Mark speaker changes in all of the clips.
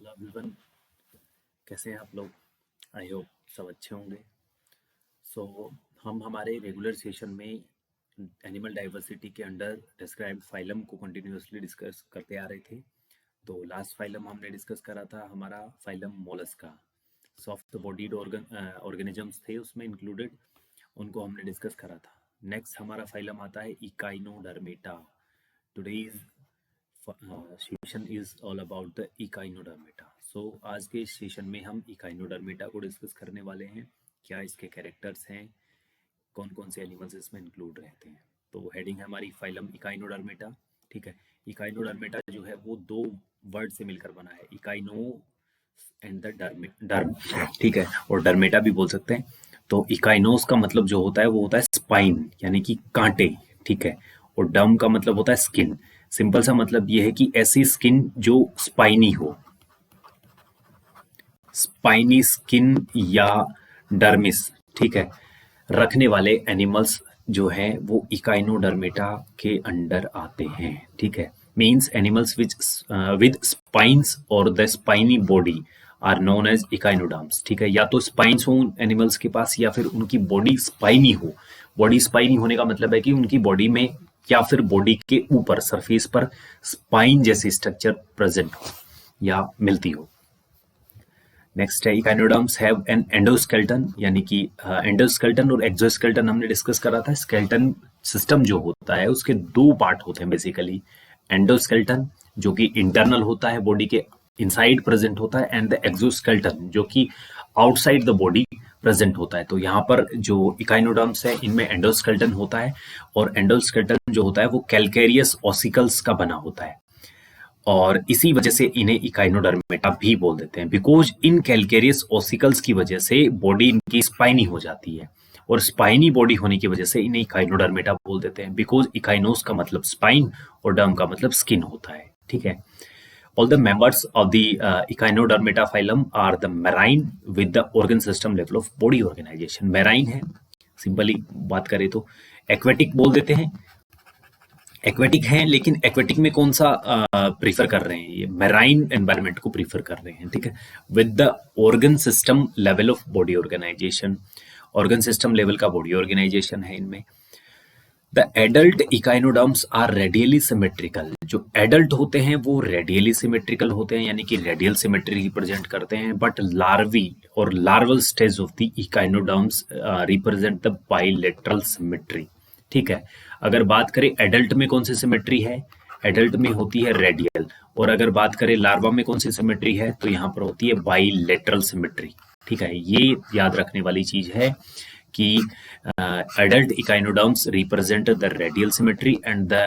Speaker 1: Hello everyone, कैसे हैं आप लोग। आई होप सब अच्छे होंगे। सो हम हमारे रेगुलर सेशन में एनिमल डाइवर्सिटी के अंडर डिस्क्राइब्ड फाइलम को कंटिन्यूअसली डिस्कस करते आ रहे थे। तो लास्ट फाइलम हमने डिस्कस करा था हमारा phylum Mollusca. Soft bodied organisms थे उसमें इंक्लूडेड, उनको हमने डिस्कस करा था। नेक्स्ट हमारा फाइलम आता है echinodermata. Today's session is all about the echinodermata. So आज के सेशन में हम इकाइनोडर्मेटा को डिस्कस करने वाले हैं। क्या इसके कैरेक्टर्स हैं, कौन कौन से एनिमल्स इसमें इंक्लूड रहते हैं। तो हेडिंग है हमारी फाइलम इकाइनोडर्मेटा। ठीक है, इकाइनोडर्मेटा जो है वो दो वर्ड से मिलकर बना है, इकाइनो एंड द डर्म। ठीक है, और डर्मेटा भी बोल सकते हैं। तो इकाइनोस का मतलब जो होता है वो होता है स्पाइन, यानी कि कांटे। ठीक है, और डर्म का मतलब होता है स्किन। सिंपल सा मतलब ये है कि ऐसी स्किन जो स्पाइनी हो, स्पाइनी स्किन या डर्मिस, ठीक है, रखने वाले एनिमल्स जो हैं वो इकाइनोडर्मेटा के अंडर आते हैं। ठीक है, मीन्स एनिमल्स विद स्पाइंस और the spiny body are known as echinoderms. ठीक है, या तो स्पाइंस हो एनिमल्स के पास या फिर उनकी बॉडी स्पाइनी हो। बॉडी स्पाइनी होने का मतलब है कि उनकी बॉडी में या फिर बॉडी के ऊपर सरफेस पर स्पाइन जैसी स्ट्रक्चर प्रेजेंट हो या मिलती हो। नेक्स्ट है इकाइनोडर्म्स हैव एन एंडोस्केलेटन, यानी कि एंडोस्केलेटन और एक्सोस्केलेटन हमने डिस्कस करा था। स्केलेटन सिस्टम जो होता है उसके दो पार्ट होते हैं बेसिकली। एंडोस्केलेटन जो कि इंटरनल होता है, बॉडी के इनसाइड प्रेजेंट होता है, एंड द एक्सोस्केलेटन जो कि आउटसाइड द बॉडी प्रेजेंट होता है। तो यहाँ पर जो इकाइनोडर्म्स है इनमें एंडोस्केलेटन होता है, और एंडोस्केलेटन जो होता है वो कैलकेरियस ऑसिकल्स का बना होता है, और इसी वजह से इन्हें इकाइनोडर्मेटा भी बोल देते हैं। बिकॉज इन कैलकेरियस ऑसिकल्स की वजह से बॉडी इनकी स्पाइनी हो जाती है, और स्पाइनी बॉडी होने की वजह से इन्हें इकाइनोडर्मेटा बोल देते हैं। बिकॉज इकाइनोस का मतलब स्पाइन और डर्म का मतलब स्किन होता है। ठीक है, all the members of the echinodermata phylum are the marine with the organ system level of body organisation. Marine है, सिंपली बात करें तो एक्वेटिक बोल देते हैं। एक्वेटिक हैं, लेकिन एक्वेटिक में कौन सा प्रीफर कर रहे हैं, ये मैराइन एनवायरनमेंट को प्रीफर कर रहे हैं। ठीक है, with the organ system level of body organisation. Organ system level का बॉडी ऑर्गेनाइजेशन है इनमें। The adult echinoderms are radially symmetrical. जो एडल्ट होते हैं वो रेडियली सिमेट्रिकल होते हैं, यानी कि रेडियल सिमेट्री रिप्रेजेंट करते हैं। बट लार्वी और larval stage of the echinoderms represent the bilateral symmetry. ठीक है, अगर बात करें एडल्ट में कौन सी सिमेट्री है, एडल्ट में होती है रेडियल, और अगर बात करें लार्वा में कौन सी सिमेट्री है तो यहाँ पर होती है बाइलेटरल सिमेट्री। ठीक है, ये याद रखने वाली चीज है कि adult echinoderms represent the radial symmetry and the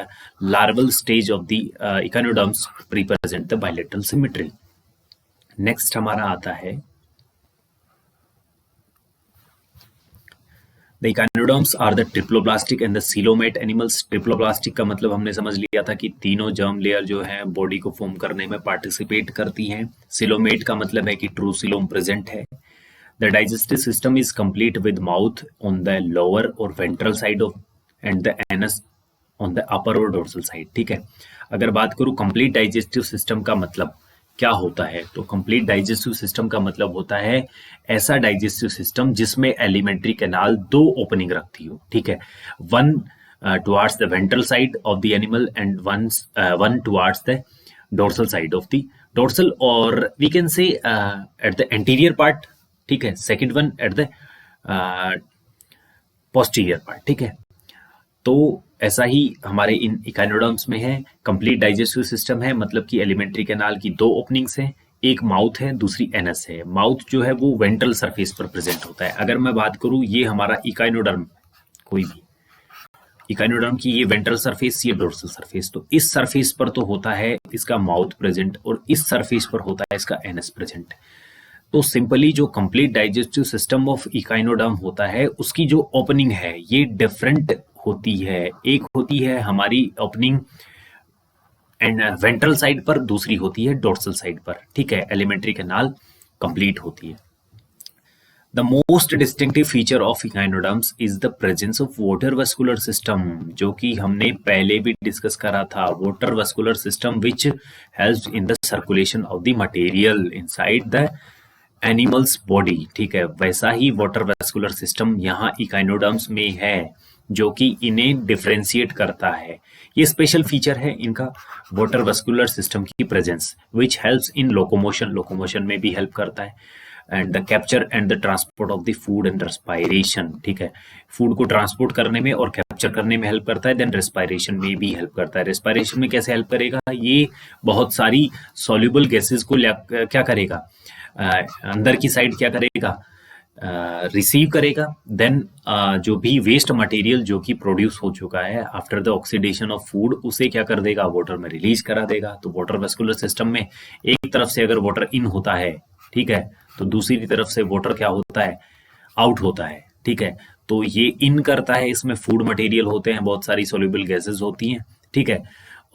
Speaker 1: larval stage of the echinoderms represent the bilateral symmetry. Next हमारा आता है The echinoderms are the triploblastic and the coelomate animals. Triploblastic का मतलब हमने समझ लिया था कि तीनों जर्म लेयर जो है बॉडी को फॉर्म करने में पार्टिसिपेट करती हैं। सिलोमेट का मतलब है कि ट्रू सिलोम प्रेजेंट है। The digestive system is complete with mouth on the lower or ventral side of and the anus on the upper or dorsal side. ठीक है, अगर बात करूँ कंप्लीट डाइजेस्टिव सिस्टम का मतलब क्या होता है, तो कंप्लीट डाइजेस्टिव सिस्टम का मतलब होता है ऐसा डाइजेस्टिव सिस्टम जिसमें एलिमेंट्री कैनाल दो ओपनिंग रखती हो। ठीक है, one towards the ventral side of the animal and one towards the dorsal side of the dorsal, और we can say at the anterior part. ठीक है, second one at the posterior part. ठीक है, तो ऐसा ही हमारे इन इकाइनोडर्म्स में है। कंप्लीट डाइजेस्टिव सिस्टम है, मतलब कि एलिमेंट्री कैनाल की दो ओपनिंग्स हैं, एक माउथ है दूसरी एनस है। माउथ जो है वो वेंट्रल सरफेस पर प्रेजेंट होता है। अगर मैं बात करूं ये हमारा इकाइनोडर्म, कोई भी इकाइनोडर्म की ये वेंट्रल सरफेस, ये डोर्सल सरफेस, तो इस सरफेस पर तो होता है इसका माउथ प्रेजेंट, और इस सरफेस पर होता है इसका एनस प्रेजेंट। तो सिंपली जो complete digestive system of echinoderm होता है उसकी जो ओपनिंग है ये डिफरेंट होती है। एक होती है हमारी ओपनिंग एंड वेंट्रल साइड पर, दूसरी होती है डोर्सल साइड पर। ठीक है, एलिमेंट्री कैनाल कंप्लीट होती है। The most distinctive feature of echinoderms is the presence of water vascular system, जो कि हमने पहले भी डिस्कस करा था. Water vascular system which helps in the circulation of the material inside the animal's body. ठीक है, वैसा ही water vascular system यहाँ echinoderms में है, जो कि इन्हें डिफ्रेंशिएट करता है. ये स्पेशल फीचर है इनका, वाटर वस्कुलर सिस्टम की presence, which helps in locomotion में भी हेल्प करता है, and the capture and the transport of the food and respiration. ठीक है, फूड को ट्रांसपोर्ट करने में और कैप्चर करने में हेल्प करता है, देन रेस्पायरेशन में भी हेल्प करता है. रेस्पायरेशन में कैसे हेल्प करेगा? ये बहुत सारी सॉल्युबल गैसेस को क्या करेगा, अंदर की साइड क्या करेगा, रिसीव करेगा. देन जो भी वेस्ट मटेरियल जो कि प्रोड्यूस हो चुका है after the oxidation of food, उसे क्या कर देगा, वाटर में रिलीज करा देगा. तो वाटर वेस्कुलर सिस्टम में एक तरफ से अगर वाटर इन होता है, ठीक है, तो दूसरी तरफ से वाटर क्या होता है, आउट होता है. ठीक है, तो ये इन करता है, इसमें फूड मटेरियल होते हैं, बहुत सारी सोल्यूबल गैसेस होती हैं. ठीक है,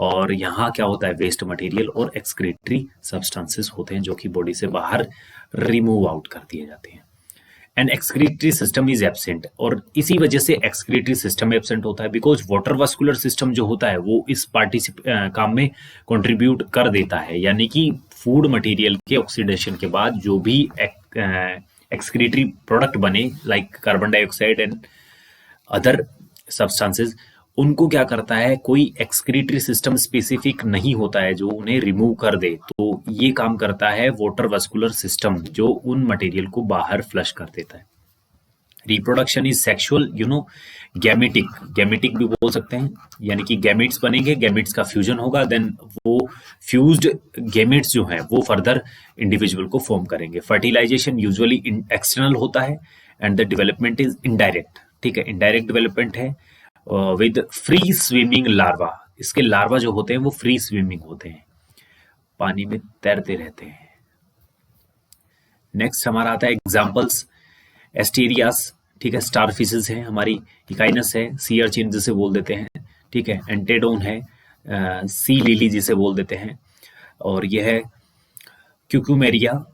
Speaker 1: और यहाँ क्या होता है, वेस्ट मटेरियल और एक्सक्रीटरी सब्सटेंसेस होते हैं जो कि बॉडी से बाहर रिमूव आउट कर दिए जाते हैं. And excretory system is absent, और इसी वजह से एक्सक्रीटरी सिस्टम एब्सेंट होता है, बिकॉज वाटर वास्कुलर सिस्टम जो होता है वो इस काम में कंट्रीब्यूट कर देता है. यानी कि फूड मटेरियल के ऑक्सीडेशन के बाद जो भी एक्सक्रीटरी प्रोडक्ट बने, like carbon dioxide and other substances, उनको क्या करता है, कोई एक्सक्रीटरी सिस्टम स्पेसिफिक नहीं होता है जो उन्हें रिमूव कर दे. तो ये काम करता है वाटर वास्कुलर सिस्टम, जो उन मटेरियल को बाहर फ्लश कर देता है. रिप्रोडक्शन इज सेक्सुअल, गैमेटिक भी बोल सकते हैं, यानी कि गैमेट्स बनेंगे, गैमेट्स का फ्यूजन होगा, देन वो फ्यूज्ड गैमेट्स जो हैं वो फर्दर इंडिविजुअल को फॉर्म करेंगे. फर्टिलाइजेशन यूजुअली एक्सटर्नल होता है, and the development is indirect. ठीक है, इनडायरेक्ट डेवलपमेंट है विद फ्री स्विमिंग लार्वा. इसके लार्वा जो होते हैं वो फ्री स्विमिंग होते हैं, पानी में तैरते रहते हैं. नेक्स्ट हमारा आता है एग्जांपल्स. एस्टेरियास, ठीक है, स्टार फिशेस है हमारी, इकाइनस है, सी अर्चिन जिसे बोल देते हैं, ठीक है, एंटेडोन है, सी लिली जिसे बोल देते हैं, और यह है क्यूक्यूमेरिया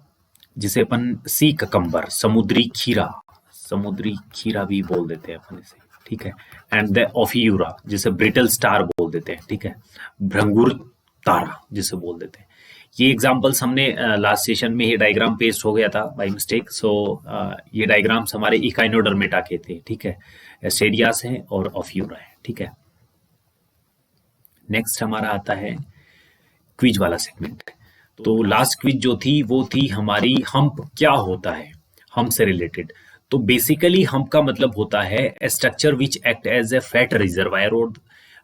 Speaker 1: जिसे अपन सी ककम्बर, समुद्री खीरा भी बोल देते हैं अपन इसे. ठीक है, एंड द ओफियूरा जिसे ब्रिटल स्टार बोल देते हैं. ठीक है, भ्रंगुर तारा जिसे बोल देते हैं. ये एग्जांपल्स हमने लास्ट सेशन में ही डायग्राम पेस्ट हो गया था बाय मिस्टेक. सो ये डायग्राम्स हमारे इकाइनोडर्मेटा के थे. ठीक है, एस्टेरियास है और ओफियूरा है. ठीक है, नेक्स्ट हमारा आता है क्विज वाला सेगमेंट. तो लास्ट क्विज जो थी वो थी हमारी हम्प क्या होता है, हम्प से रिलेटेड. तो बेसिकली हम्प का मतलब होता है structure which act as a fat reservoir और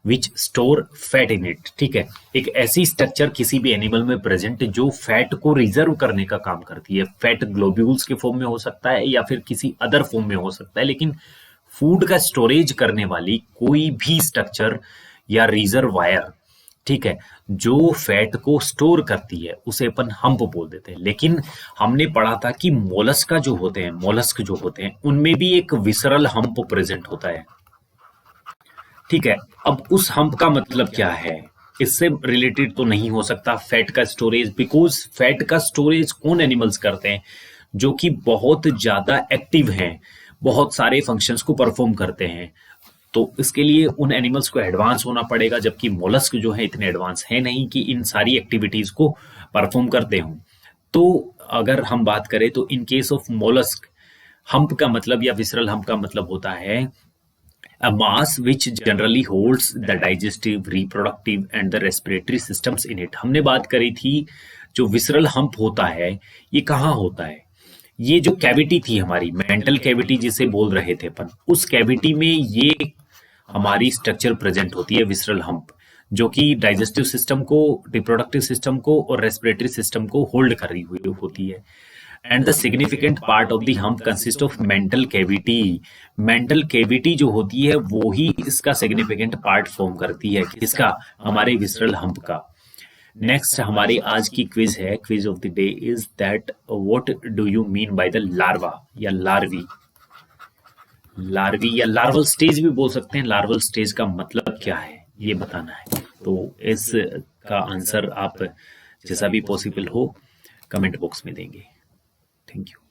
Speaker 1: which store fat in it. ठीक है, एक ऐसी स्ट्रक्चर किसी भी एनिमल में प्रेजेंट जो फैट को रिजर्व करने का काम करती है. फैट ग्लोब्यूल्स के फॉर्म में हो सकता है या फिर किसी अदर फॉर्म में हो सकता है, लेकिन फूड का स्टोरेज करने वाली कोई भी स्ट्रक्चर या रिजर्वायर, ठीक है, जो फैट को स्टोर करती है उसे अपन हम्प बोल देते हैं. लेकिन हमने पढ़ा था कि मोलस्क जो होते हैं उनमें भी एक विसरल हम्प प्रेजेंट होता है. ठीक है, अब उस हम्प का मतलब क्या है, इससे रिलेटेड तो नहीं हो सकता फैट का स्टोरेज, बिकॉज फैट का स्टोरेज कौन एनिमल्स करते हैं, जो कि बहुत ज्यादा एक्टिव हैं, बहुत सारे फंक्शंस को परफॉर्म करते हैं. तो इसके लिए उन एनिमल्स को एडवांस होना पड़ेगा, जबकि मोलस्क जो है इतने एडवांस है नहीं कि इन सारी एक्टिविटीज को परफॉर्म करते हों. तो अगर हम बात करें तो in case of mollusc, hump का मतलब या विसरल हम्प का मतलब होता है a mass which generally holds the digestive, reproductive and the respiratory systems in it. हमने बात करी थी जो विसरल हम्प होता है ये कहाँ होता है, ये जो कैविटी थी हमारी, मेंटल कैविटी जिसे बोल रहे थे अपन, उस कैविटी में ये हमारी स्ट्रक्चर प्रेजेंट होती है विसरल हम्प, जो कि डाइजेस्टिव सिस्टम को, रिप्रोडक्टिव सिस्टम को और रेस्पिरेटरी सिस्टम को होल्ड कर रही हुई होती है. And the significant part of the hump consist of mantle cavity. Mantle cavity जो होती है वो ही इसका सिग्निफिकेंट पार्ट फॉर्म करती है, किसका, हमारे विसरल हम्प का. नेक्स्ट हमारी आज की क्विज है, quiz of the day is that what do you mean by the larva या लार्वी या लार्वल स्टेज भी बोल सकते हैं. लार्वल स्टेज का मतलब क्या है ये बताना है. तो इसका आंसर आप जैसा भी पॉसिबल हो कमेंट बॉक्स में देंगे. Thank you.